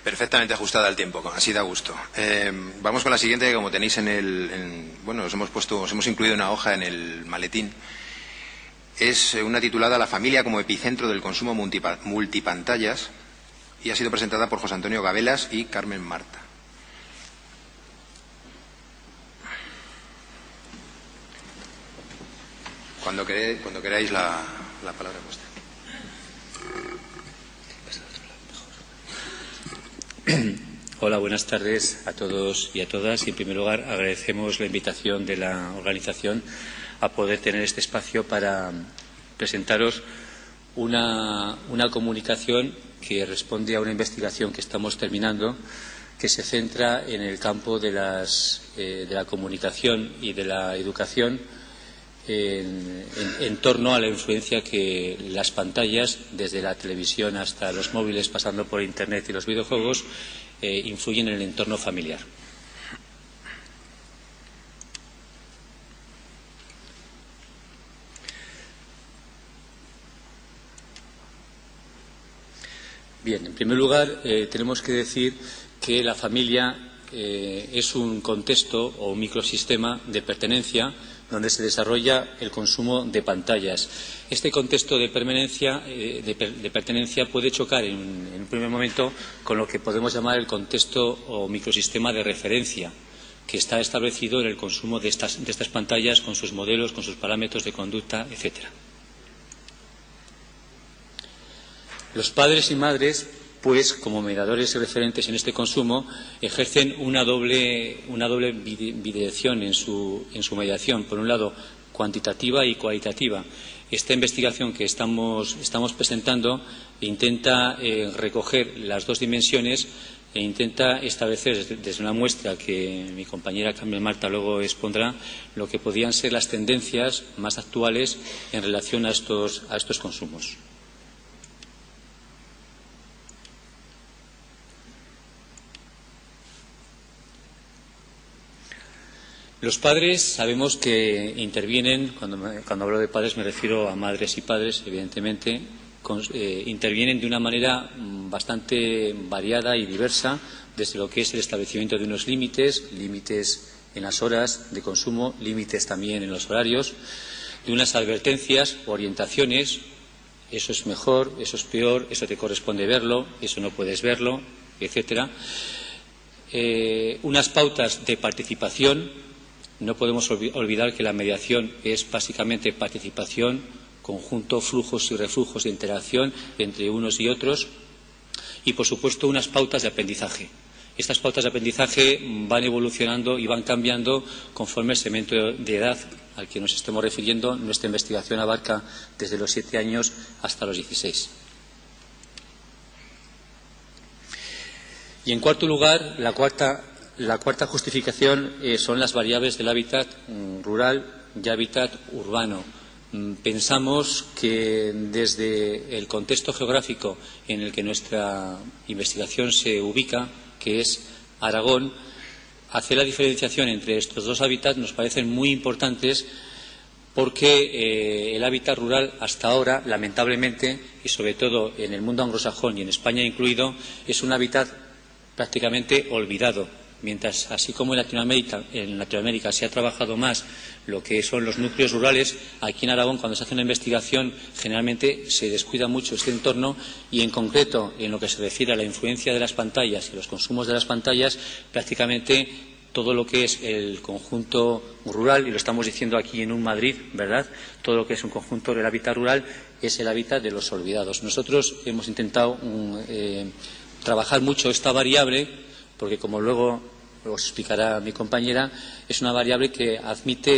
Perfectamente ajustada al tiempo, así da gusto. Vamos con la siguiente, que como tenéis bueno, os hemos incluido una hoja en el maletín. Es una titulada La familia como epicentro del consumo multipantallas y ha sido presentada por José Antonio Gabelas y Carmen Marta. Cuando queráis la palabra vuestra. Hola, buenas tardes a todos y a todas. Y en primer lugar agradecemos la invitación de la organización a poder tener este espacio para presentaros una comunicación que responde a una investigación que estamos terminando, que se centra en el campo de la comunicación y de la educación en torno a la influencia que las pantallas, desde la televisión hasta los móviles, pasando por Internet y los videojuegos, influyen en el entorno familiar. Bien, en primer lugar, tenemos que decir que la familia es un contexto o un microsistema de pertenencia donde se desarrolla el consumo de pantallas. Este contexto de pertenencia puede chocar en un primer momento con lo que podemos llamar el contexto o microsistema de referencia, que está establecido en el consumo de estas pantallas, con sus modelos, con sus parámetros de conducta, etcétera. Los padres y madres, pues, como mediadores y referentes en este consumo, ejercen una doble bidirección en su mediación. Por un lado, cuantitativa y cualitativa. Esta investigación que estamos presentando intenta recoger las dos dimensiones e intenta establecer desde una muestra que mi compañera Carmen Marta luego expondrá lo que podrían ser las tendencias más actuales en relación a estos consumos. Los padres sabemos que intervienen, cuando hablo de padres me refiero a madres y padres, evidentemente, intervienen de una manera bastante variada y diversa desde lo que es el establecimiento de unos límites en las horas de consumo, límites también en los horarios, de unas advertencias, orientaciones, eso es mejor, eso es peor, eso te corresponde verlo, eso no puedes verlo, etcétera. Unas pautas de participación. No podemos olvidar que la mediación es básicamente participación, conjunto, flujos y reflujos de interacción entre unos y otros y, por supuesto, unas pautas de aprendizaje. Estas pautas de aprendizaje van evolucionando y van cambiando conforme el segmento de edad al que nos estemos refiriendo. Nuestra investigación abarca desde los 7 años hasta los 16. Y, en cuarto lugar, la cuarta justificación son las variables del hábitat rural y hábitat urbano. Pensamos que desde el contexto geográfico en el que nuestra investigación se ubica, que es Aragón, hacer la diferenciación entre estos dos hábitats nos parecen muy importantes porque el hábitat rural hasta ahora, lamentablemente, y sobre todo en el mundo anglosajón y en España incluido, es un hábitat prácticamente olvidado. Mientras, así como en Latinoamérica se ha trabajado más lo que son los núcleos rurales, aquí en Aragón, cuando se hace una investigación, generalmente se descuida mucho este entorno y, en concreto, en lo que se refiere a la influencia de las pantallas y los consumos de las pantallas, prácticamente todo lo que es el conjunto rural, y lo estamos diciendo aquí en un Madrid, ¿verdad?, todo lo que es un conjunto del hábitat rural es el hábitat de los olvidados. Nosotros hemos intentado trabajar mucho esta variable porque, como luego os explicará mi compañera, es una variable que admite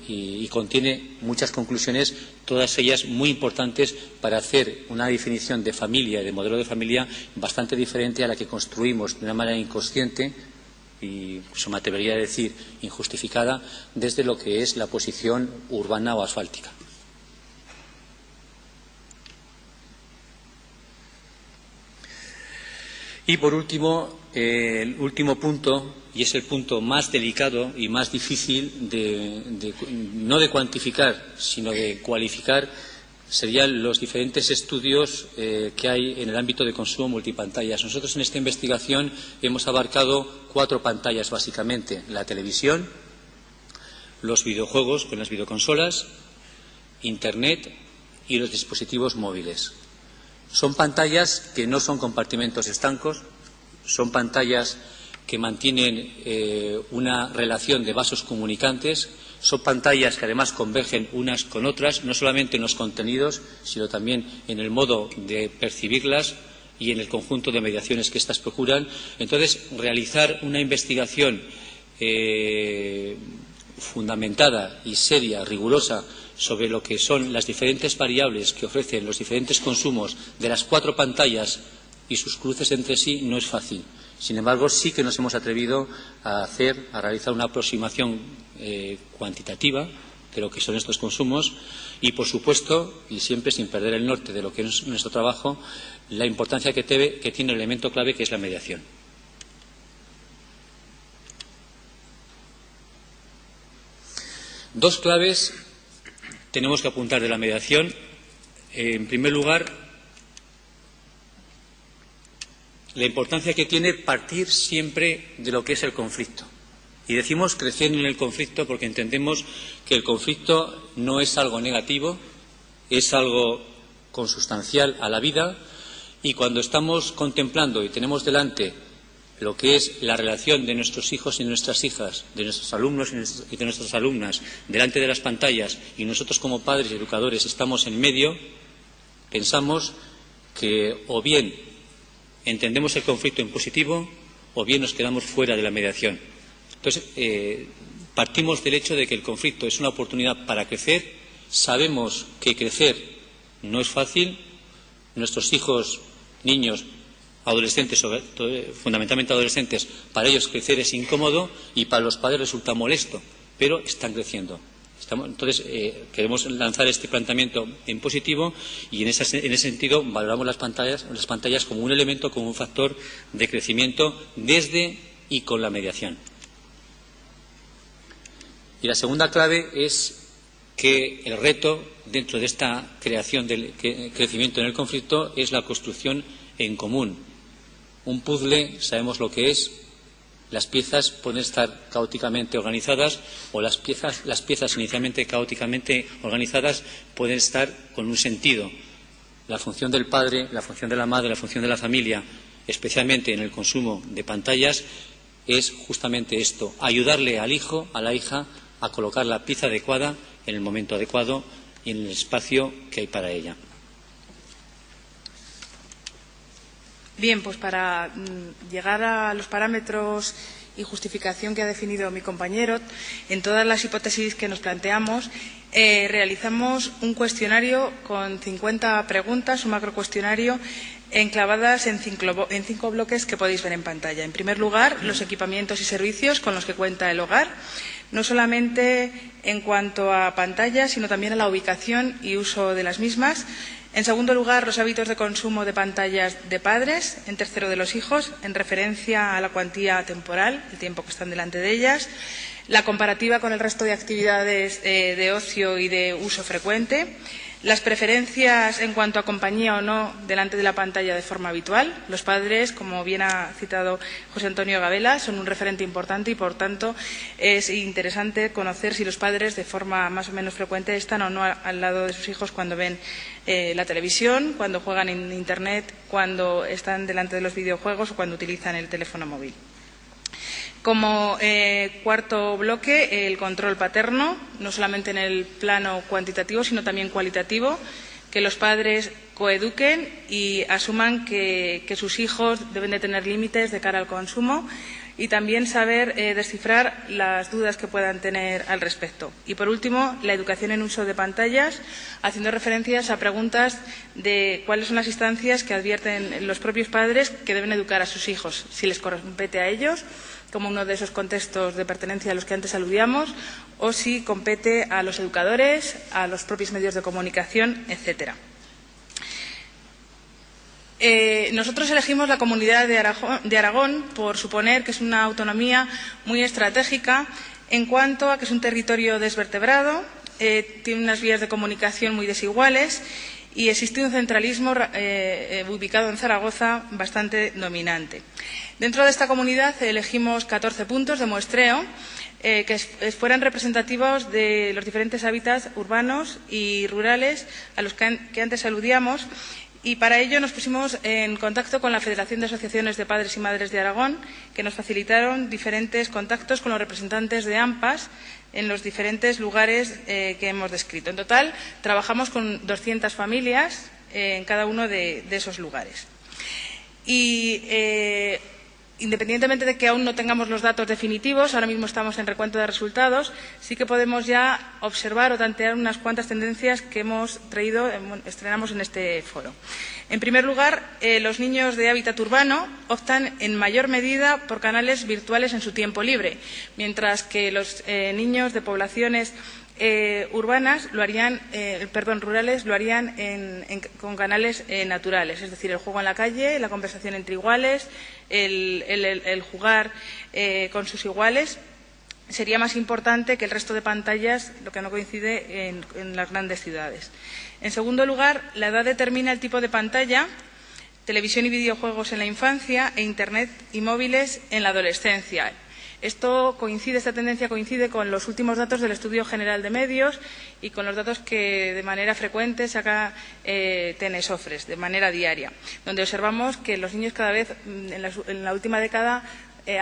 y contiene muchas conclusiones, todas ellas muy importantes para hacer una definición de familia y de modelo de familia bastante diferente a la que construimos de una manera inconsciente y, incluso me atrevería a decir, injustificada, desde lo que es la posición urbana o asfáltica. Y, por último, el último punto, y es el punto más delicado y más difícil no de cuantificar, sino de cualificar, serían los diferentes estudios que hay en el ámbito de consumo multipantallas. Nosotros en esta investigación hemos abarcado 4 pantallas básicamente: la televisión, los videojuegos con las videoconsolas, Internet y los dispositivos móviles. Son pantallas que no son compartimentos estancos, son pantallas que mantienen una relación de vasos comunicantes, son pantallas que además convergen unas con otras, no solamente en los contenidos, sino también en el modo de percibirlas y en el conjunto de mediaciones que éstas procuran. Entonces, realizar una investigación fundamentada y seria, rigurosa, sobre lo que son las diferentes variables que ofrecen los diferentes consumos de las 4 pantallas y sus cruces entre sí no es fácil. Sin embargo, sí que nos hemos atrevido a realizar una aproximación cuantitativa de lo que son estos consumos y, por supuesto, y siempre sin perder el norte de lo que es nuestro trabajo, la importancia que tiene el elemento clave, que es la mediación. Dos claves tenemos que apuntar de la mediación. En primer lugar, la importancia que tiene partir siempre de lo que es el conflicto. Y decimos crecer en el conflicto porque entendemos que el conflicto no es algo negativo, es algo consustancial a la vida, y cuando estamos contemplando y tenemos delante lo que es la relación de nuestros hijos y nuestras hijas, de nuestros alumnos y de nuestras alumnas, delante de las pantallas, y nosotros como padres y educadores estamos en medio, pensamos que o bien entendemos el conflicto en positivo o bien nos quedamos fuera de la mediación. Entonces, partimos del hecho de que el conflicto es una oportunidad para crecer. Sabemos que crecer no es fácil. Nuestros hijos, niños, adolescentes, fundamentalmente adolescentes, para ellos crecer es incómodo y para los padres resulta molesto, pero están creciendo. Entonces, queremos lanzar este planteamiento en positivo y en ese sentido valoramos las pantallas como un elemento, como un factor de crecimiento desde y con la mediación. Y la segunda clave es que el reto dentro de esta creación del crecimiento en el conflicto es la construcción en común. Un puzzle, sabemos lo que es. Las piezas pueden estar caóticamente organizadas o las piezas inicialmente caóticamente organizadas pueden estar con un sentido. La función del padre, la función de la madre, la función de la familia, especialmente en el consumo de pantallas, es justamente esto: ayudarle al hijo, a la hija, a colocar la pieza adecuada en el momento adecuado y en el espacio que hay para ella. Bien, pues para llegar a los parámetros y justificación que ha definido mi compañero, en todas las hipótesis que nos planteamos, realizamos un cuestionario con 50 preguntas, un macrocuestionario, enclavadas en 5 bloques que podéis ver en pantalla. En primer lugar, los equipamientos y servicios con los que cuenta el hogar, no solamente en cuanto a pantallas, sino también a la ubicación y uso de las mismas. En segundo lugar, los hábitos de consumo de pantallas de padres. En tercero, de los hijos, en referencia a la cuantía temporal, el tiempo que están delante de ellas. La comparativa con el resto de actividades de ocio y de uso frecuente. Las preferencias en cuanto a compañía o no delante de la pantalla de forma habitual. Los padres, como bien ha citado José Antonio Gabela, son un referente importante y, por tanto, es interesante conocer si los padres de forma más o menos frecuente están o no al lado de sus hijos cuando ven la televisión, cuando juegan en Internet, cuando están delante de los videojuegos o cuando utilizan el teléfono móvil. Como cuarto bloque, el control paterno, no solamente en el plano cuantitativo, sino también cualitativo, que los padres coeduquen y asuman que sus hijos deben de tener límites de cara al consumo y también saber descifrar las dudas que puedan tener al respecto. Y, por último, la educación en uso de pantallas, haciendo referencias a preguntas de cuáles son las instancias que advierten los propios padres que deben educar a sus hijos, si les compete a ellos, como uno de esos contextos de pertenencia a los que antes aludíamos, o si compete a los educadores, a los propios medios de comunicación, etcétera. Nosotros elegimos la Comunidad de Aragón por suponer que es una autonomía muy estratégica en cuanto a que es un territorio desvertebrado, tiene unas vías de comunicación muy desiguales y existe un centralismo ubicado en Zaragoza bastante dominante. Dentro de esta comunidad elegimos 14 puntos de muestreo que fueran representativos de los diferentes hábitats urbanos y rurales a los que antes aludíamos, y para ello nos pusimos en contacto con la Federación de Asociaciones de Padres y Madres de Aragón, que nos facilitaron diferentes contactos con los representantes de AMPAs en los diferentes lugares que hemos descrito. En total, trabajamos con 200 familias en cada uno de esos lugares. Y independientemente de que aún no tengamos los datos definitivos, ahora mismo estamos en recuento de resultados, sí que podemos ya observar o tantear unas cuantas tendencias que estrenamos en este foro. En primer lugar, los niños de hábitat urbano optan en mayor medida por canales virtuales en su tiempo libre, mientras que los niños de poblaciones rurales lo harían con canales naturales, es decir, el juego en la calle, la conversación entre iguales, el jugar con sus iguales sería más importante que el resto de pantallas, lo que no coincide en las grandes ciudades. En segundo lugar, la edad determina el tipo de pantalla, televisión y videojuegos en la infancia e Internet y móviles en la adolescencia. Esta tendencia coincide con los últimos datos del Estudio General de Medios y con los datos que de manera frecuente saca Tenesofres, de manera diaria, donde observamos que los niños cada vez, en la última década,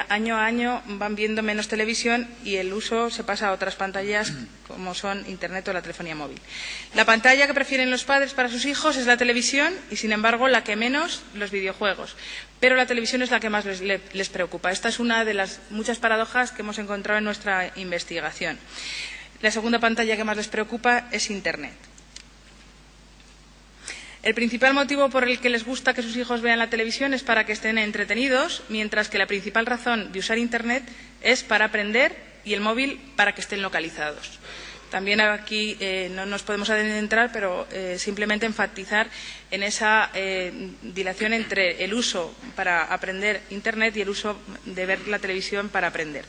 año a año, van viendo menos televisión y el uso se pasa a otras pantallas como son Internet o la telefonía móvil. La pantalla que prefieren los padres para sus hijos es la televisión y, sin embargo, la que menos, los videojuegos. Pero la televisión es la que más les preocupa. Esta es una de las muchas paradojas que hemos encontrado en nuestra investigación. La segunda pantalla que más les preocupa es Internet. El principal motivo por el que les gusta que sus hijos vean la televisión es para que estén entretenidos, mientras que la principal razón de usar Internet es para aprender y el móvil para que estén localizados. También aquí no nos podemos adentrar, pero simplemente enfatizar en esa dilación entre el uso para aprender Internet y el uso de ver la televisión para aprender.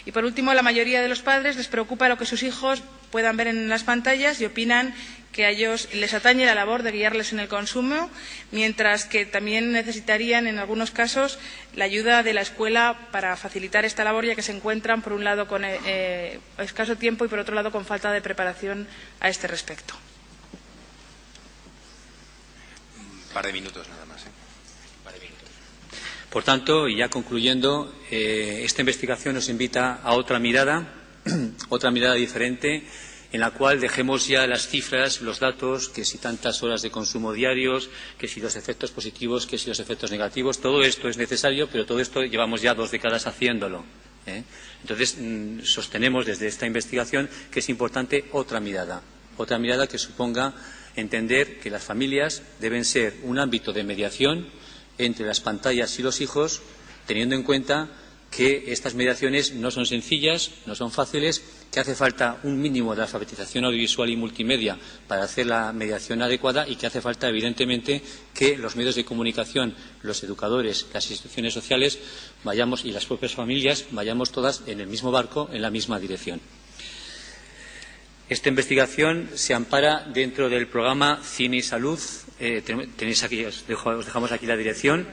Y, por último, la mayoría de los padres les preocupa lo que sus hijos puedan ver en las pantallas y opinan que a ellos les atañe la labor de guiarles en el consumo, mientras que también necesitarían, en algunos casos, la ayuda de la escuela para facilitar esta labor, ya que se encuentran, por un lado, con escaso tiempo y, por otro lado, con falta de preparación a este respecto. Un par de minutos nada más. Por tanto, y ya concluyendo, esta investigación nos invita a otra mirada diferente, en la cual dejemos ya las cifras, los datos, que si tantas horas de consumo diarios, que si los efectos positivos, que si los efectos negativos. Todo esto es necesario, pero todo esto llevamos ya 2 décadas haciéndolo. Entonces, sostenemos desde esta investigación que es importante otra mirada que suponga entender que las familias deben ser un ámbito de mediación entre las pantallas y los hijos, teniendo en cuenta que estas mediaciones no son sencillas, no son fáciles, que hace falta un mínimo de alfabetización audiovisual y multimedia para hacer la mediación adecuada y que hace falta, evidentemente, que los medios de comunicación, los educadores, las instituciones sociales y las propias familias vayamos todas en el mismo barco, en la misma dirección. Esta investigación se ampara dentro del programa Cine y Salud. Tenéis aquí, os dejamos aquí la dirección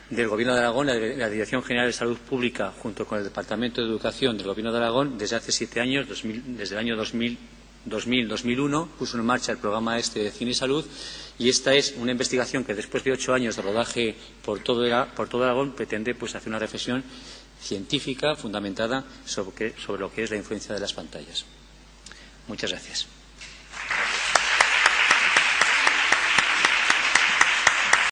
del Gobierno de Aragón, la Dirección General de Salud Pública, junto con el Departamento de Educación del Gobierno de Aragón, desde hace 7 años, desde el año 2000-2001, puso en marcha el programa de Cine y Salud, y esta es una investigación que, después de 8 años de rodaje por todo Aragón, pretende hacer una reflexión científica fundamentada sobre lo que es la influencia de las pantallas. Muchas gracias.